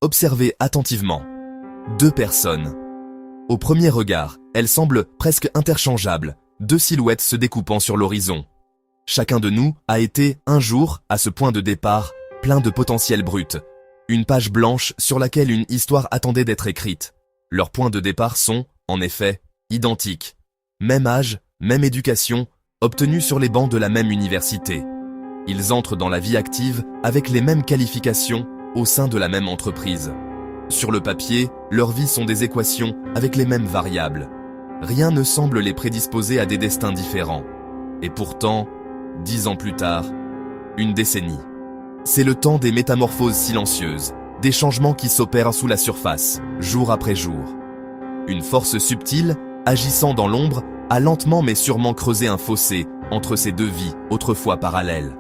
Observez attentivement. Deux personnes. Au premier regard, elles semblent presque interchangeables, deux silhouettes se découpant sur l'horizon. Chacun de nous a été, un jour, à ce point de départ, plein de potentiel brut. Une page blanche sur laquelle une histoire attendait d'être écrite. Leurs points de départ sont, en effet, identiques. Même âge, même éducation, obtenus sur les bancs de la même université. Ils entrent dans la vie active avec les mêmes qualifications au sein de la même entreprise. Sur le papier, leurs vies sont des équations avec les mêmes variables. Rien ne semble les prédisposer à des destins différents. Et pourtant, 10 ans plus tard, une décennie. C'est le temps des métamorphoses silencieuses, des changements qui s'opèrent sous la surface, jour après jour. Une force subtile, agissant dans l'ombre, a lentement mais sûrement creusé un fossé entre ces deux vies, autrefois parallèles.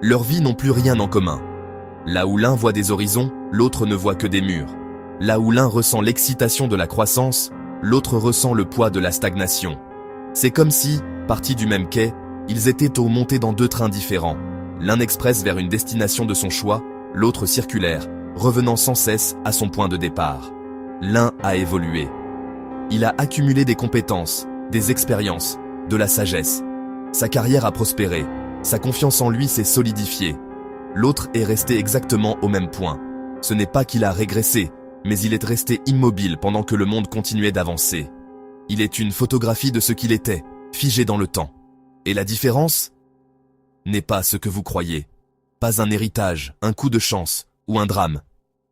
Leurs vies n'ont plus rien en commun. Là où l'un voit des horizons, l'autre ne voit que des murs. Là où l'un ressent l'excitation de la croissance, l'autre ressent le poids de la stagnation. C'est comme si, partis du même quai, ils étaient montés dans deux trains différents. L'un express vers une destination de son choix, l'autre circulaire, revenant sans cesse à son point de départ. L'un a évolué. Il a accumulé des compétences, des expériences, de la sagesse. Sa carrière a prospéré, sa confiance en lui s'est solidifiée. L'autre est resté exactement au même point. Ce n'est pas qu'il a régressé, mais il est resté immobile pendant que le monde continuait d'avancer. Il est une photographie de ce qu'il était, figé dans le temps. Et la différence n'est pas ce que vous croyez. Pas un héritage, un coup de chance ou un drame.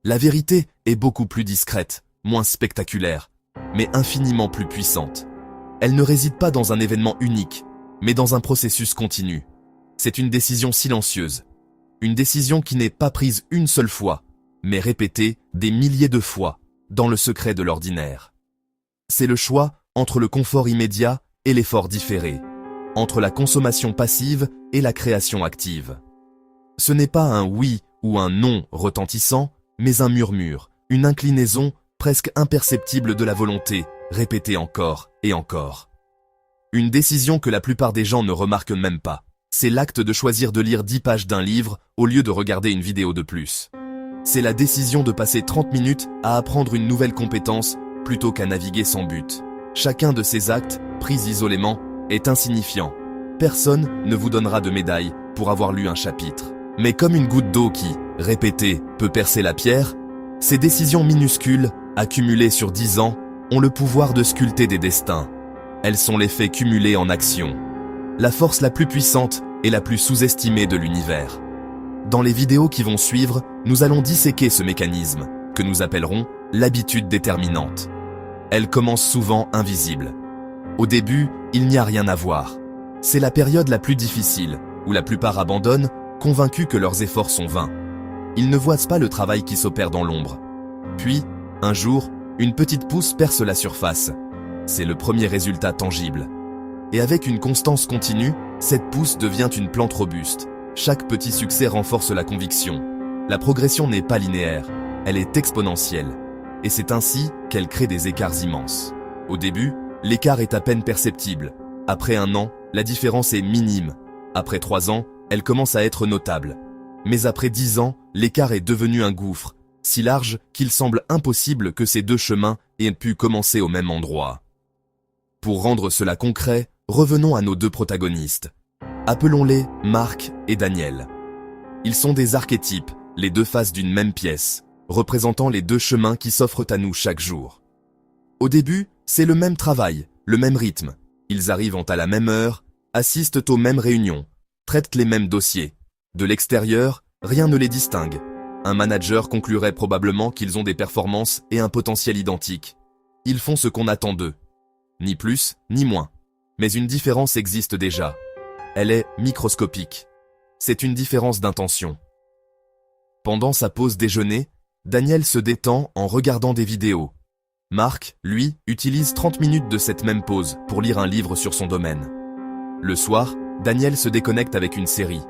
La vérité est beaucoup plus discrète, moins spectaculaire, mais infiniment plus puissante. Elle ne réside pas dans un événement unique, mais dans un processus continu. C'est une décision silencieuse. Une décision qui n'est pas prise une seule fois, mais répétée des milliers de fois, dans le secret de l'ordinaire. C'est le choix entre le confort immédiat et l'effort différé, entre la consommation passive et la création active. Ce n'est pas un oui ou un non retentissant, mais un murmure, une inclinaison presque imperceptible de la volonté, répétée encore et encore. Une décision que la plupart des gens ne remarquent même pas. C'est l'acte de choisir de lire 10 pages d'un livre au lieu de regarder une vidéo de plus. C'est la décision de passer 30 minutes à apprendre une nouvelle compétence plutôt qu'à naviguer sans but. Chacun de ces actes, pris isolément, est insignifiant. Personne ne vous donnera de médaille pour avoir lu un chapitre. Mais comme une goutte d'eau qui, répétée, peut percer la pierre, ces décisions minuscules, accumulées sur 10 ans, ont le pouvoir de sculpter des destins. Elles sont les faits cumulés en action. La force la plus puissante et la plus sous-estimée de l'univers. Dans les vidéos qui vont suivre, nous allons disséquer ce mécanisme, que nous appellerons l'habitude déterminante. Elle commence souvent invisible. Au début, il n'y a rien à voir. C'est la période la plus difficile, où la plupart abandonnent, convaincus que leurs efforts sont vains. Ils ne voient pas le travail qui s'opère dans l'ombre. Puis, un jour, une petite pousse perce la surface. C'est le premier résultat tangible. Et avec une constance continue, cette pousse devient une plante robuste. Chaque petit succès renforce la conviction. La progression n'est pas linéaire, elle est exponentielle. Et c'est ainsi qu'elle crée des écarts immenses. Au début, l'écart est à peine perceptible. Après 1 an, la différence est minime. Après 3 ans, elle commence à être notable. Mais après 10 ans, l'écart est devenu un gouffre, si large qu'il semble impossible que ces deux chemins aient pu commencer au même endroit. Pour rendre cela concret, revenons à nos deux protagonistes. Appelons-les Marc et Daniel. Ils sont des archétypes, les deux faces d'une même pièce, représentant les deux chemins qui s'offrent à nous chaque jour. Au début, c'est le même travail, le même rythme. Ils arrivent à la même heure, assistent aux mêmes réunions, traitent les mêmes dossiers. De l'extérieur, rien ne les distingue. Un manager conclurait probablement qu'ils ont des performances et un potentiel identiques. Ils font ce qu'on attend d'eux. Ni plus, ni moins. Mais une différence existe déjà. Elle est microscopique. C'est une différence d'intention. Pendant sa pause déjeuner, Daniel se détend en regardant des vidéos. Marc, lui, utilise 30 minutes de cette même pause pour lire un livre sur son domaine. Le soir, Daniel se déconnecte avec une série.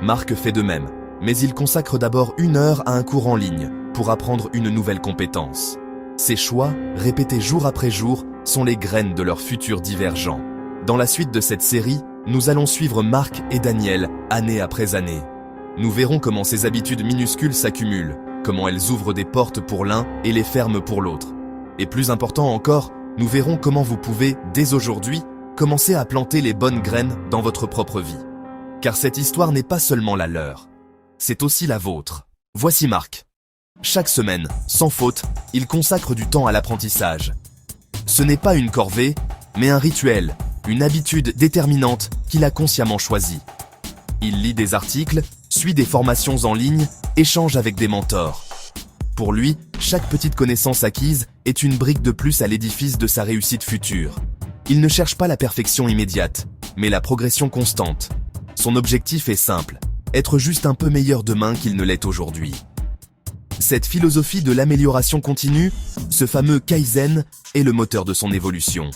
Marc fait de même, mais il consacre d'abord 1 heure à un cours en ligne pour apprendre une nouvelle compétence. Ces choix, répétés jour après jour, sont les graines de leur futur divergent. Dans la suite de cette série, nous allons suivre Marc et Daniel, année après année. Nous verrons comment ces habitudes minuscules s'accumulent, comment elles ouvrent des portes pour l'un et les ferment pour l'autre. Et plus important encore, nous verrons comment vous pouvez, dès aujourd'hui, commencer à planter les bonnes graines dans votre propre vie. Car cette histoire n'est pas seulement la leur, c'est aussi la vôtre. Voici Marc. Chaque semaine, sans faute, il consacre du temps à l'apprentissage. Ce n'est pas une corvée, mais un rituel, une habitude déterminante qu'il a consciemment choisie. Il lit des articles, suit des formations en ligne, échange avec des mentors. Pour lui, chaque petite connaissance acquise est une brique de plus à l'édifice de sa réussite future. Il ne cherche pas la perfection immédiate, mais la progression constante. Son objectif est simple, être juste un peu meilleur demain qu'il ne l'est aujourd'hui. Cette philosophie de l'amélioration continue, ce fameux Kaizen, est le moteur de son évolution.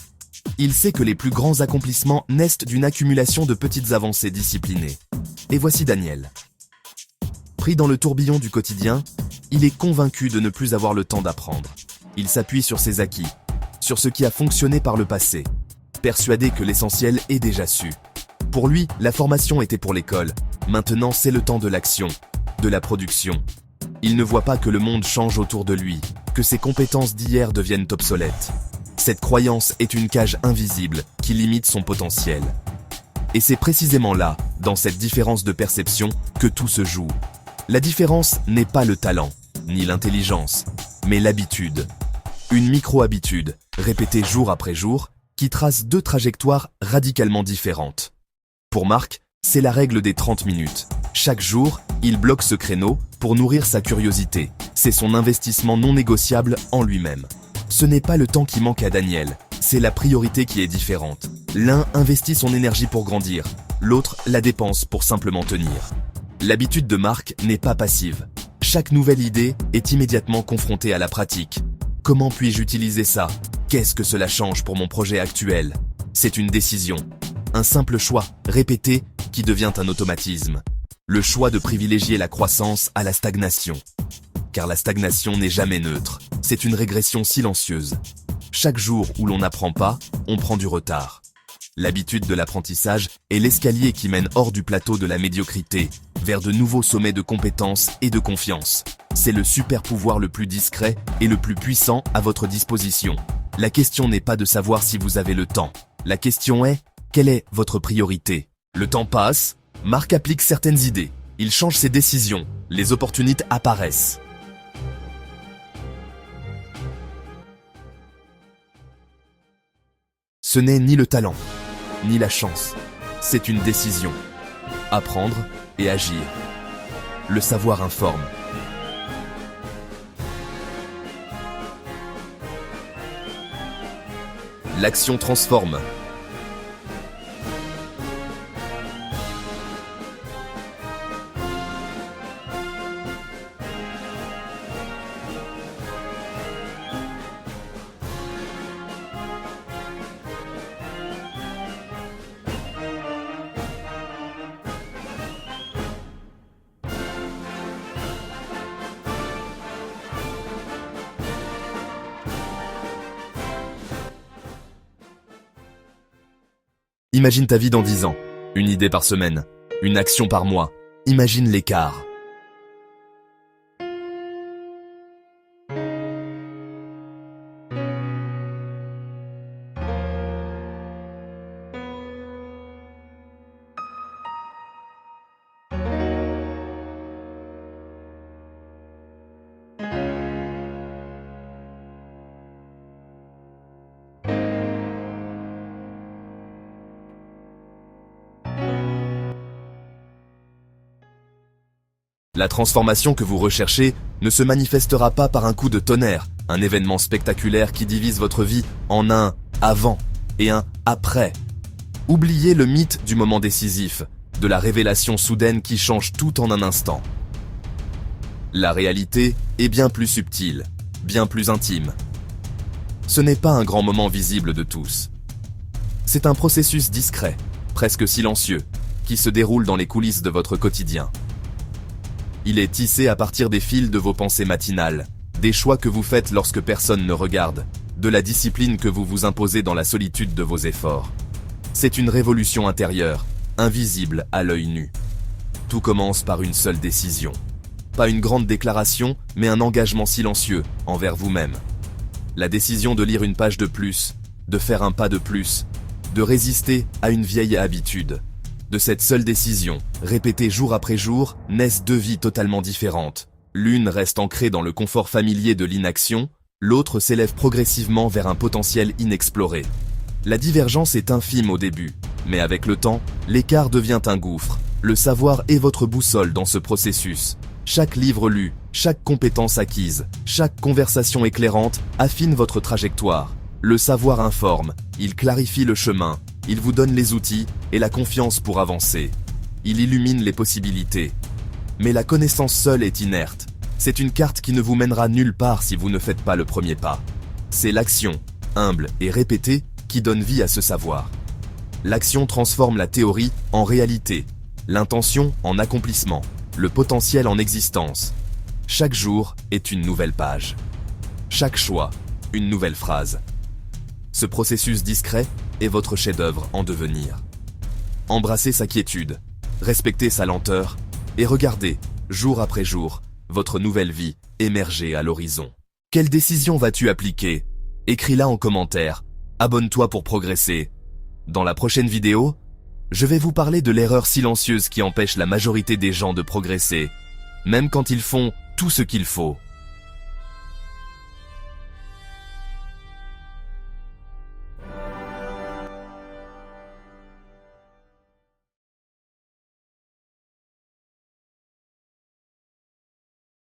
Il sait que les plus grands accomplissements naissent d'une accumulation de petites avancées disciplinées. Et voici Daniel. Pris dans le tourbillon du quotidien, il est convaincu de ne plus avoir le temps d'apprendre. Il s'appuie sur ses acquis, sur ce qui a fonctionné par le passé, persuadé que l'essentiel est déjà su. Pour lui, la formation était pour l'école. Maintenant, c'est le temps de l'action, de la production. Il ne voit pas que le monde change autour de lui, que ses compétences d'hier deviennent obsolètes. Cette croyance est une cage invisible qui limite son potentiel. Et c'est précisément là, dans cette différence de perception, que tout se joue. La différence n'est pas le talent, ni l'intelligence, mais l'habitude. Une micro-habitude, répétée jour après jour, qui trace deux trajectoires radicalement différentes. Pour Marc, c'est la règle des 30 minutes. Chaque jour, il bloque ce créneau pour nourrir sa curiosité. C'est son investissement non négociable en lui-même. Ce n'est pas le temps qui manque à Daniel, c'est la priorité qui est différente. L'un investit son énergie pour grandir, l'autre la dépense pour simplement tenir. L'habitude de Marc n'est pas passive. Chaque nouvelle idée est immédiatement confrontée à la pratique. Comment puis-je utiliser ça? Qu'est-ce que cela change pour mon projet actuel? C'est une décision. Un simple choix, répété, qui devient un automatisme. Le choix de privilégier la croissance à la stagnation. Car la stagnation n'est jamais neutre, c'est une régression silencieuse. Chaque jour où l'on n'apprend pas, on prend du retard. L'habitude de l'apprentissage est l'escalier qui mène hors du plateau de la médiocrité, vers de nouveaux sommets de compétences et de confiance. C'est le super pouvoir le plus discret et le plus puissant à votre disposition. La question n'est pas de savoir si vous avez le temps. La question est, quelle est votre priorité? Le temps passe, Marc applique certaines idées. Il change ses décisions, les opportunités apparaissent. Ce n'est ni le talent, ni la chance. C'est une décision. Apprendre et agir. Le savoir informe. L'action transforme. Imagine ta vie dans 10 ans. Une idée par semaine. Une action par mois. Imagine l'écart. La transformation que vous recherchez ne se manifestera pas par un coup de tonnerre, un événement spectaculaire qui divise votre vie en un avant et un après. Oubliez le mythe du moment décisif, de la révélation soudaine qui change tout en un instant. La réalité est bien plus subtile, bien plus intime. Ce n'est pas un grand moment visible de tous. C'est un processus discret, presque silencieux, qui se déroule dans les coulisses de votre quotidien. Il est tissé à partir des fils de vos pensées matinales, des choix que vous faites lorsque personne ne regarde, de la discipline que vous vous imposez dans la solitude de vos efforts. C'est une révolution intérieure, invisible à l'œil nu. Tout commence par une seule décision. Pas une grande déclaration, mais un engagement silencieux envers vous-même. La décision de lire une page de plus, de faire un pas de plus, de résister à une vieille habitude. De cette seule décision, répétée jour après jour, naissent deux vies totalement différentes. L'une reste ancrée dans le confort familier de l'inaction, l'autre s'élève progressivement vers un potentiel inexploré. La divergence est infime au début, mais avec le temps, l'écart devient un gouffre. Le savoir est votre boussole dans ce processus. Chaque livre lu, chaque compétence acquise, chaque conversation éclairante affine votre trajectoire. Le savoir informe, il clarifie le chemin, il vous donne les outils et la confiance pour avancer. Il illumine les possibilités. Mais la connaissance seule est inerte. C'est une carte qui ne vous mènera nulle part si vous ne faites pas le premier pas. C'est l'action, humble et répétée, qui donne vie à ce savoir. L'action transforme la théorie en réalité, l'intention en accomplissement, le potentiel en existence. Chaque jour est une nouvelle page. Chaque choix, une nouvelle phrase. Ce processus discret est votre chef-d'œuvre en devenir. Embrassez sa quiétude, respectez sa lenteur et regardez, jour après jour, votre nouvelle vie émerger à l'horizon. Quelle décision vas-tu appliquer? Écris-la en commentaire. Abonne-toi pour progresser. Dans la prochaine vidéo, je vais vous parler de l'erreur silencieuse qui empêche la majorité des gens de progresser, même quand ils font tout ce qu'il faut.